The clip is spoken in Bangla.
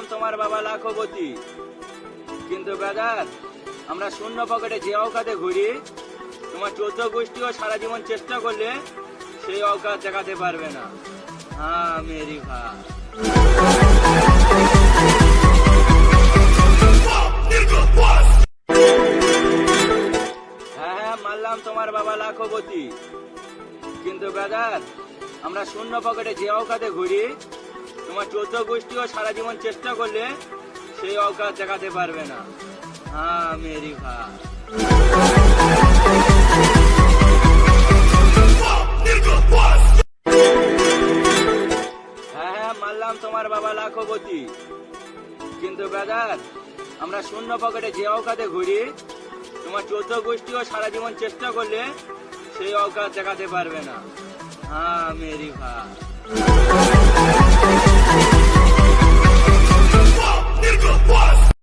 মানলাম তোমার বাবা লাখপতি, কিন্তু ব্রাদার আমরা শূন্য পকেটে যে অকাতে ঘুরি, তোমার 14 গোষ্ঠীও সারা জীবন চেষ্টা করলে সেই অকাত দেখাতে পারবে না। হ্যাঁ মেরি ভাই। হ্যাঁ মানলাম তোমার বাবা লাখপতি, কিন্তু ব্রাদার আমরা শূন্য পকেটে যে অকাতে ঘুরি, তোমার 14 গোষ্ঠীও সারা জীবন চেষ্টা করলে সেই অকাত দেখাতে পারবে না। হ্যাঁ মেরি ভাই। হ্যাঁ মানলাম তোমার বাবা লাখপতি, কিন্তু ব্রাদার আমরা শূন্য পকেটে যে অকাতে ঘুরি, তোমার 14 গোষ্ঠীও সারা জীবন চেষ্টা করলে সেই অকাত দেখাতে পারবে না। হ্যাঁ মেরি ভাই।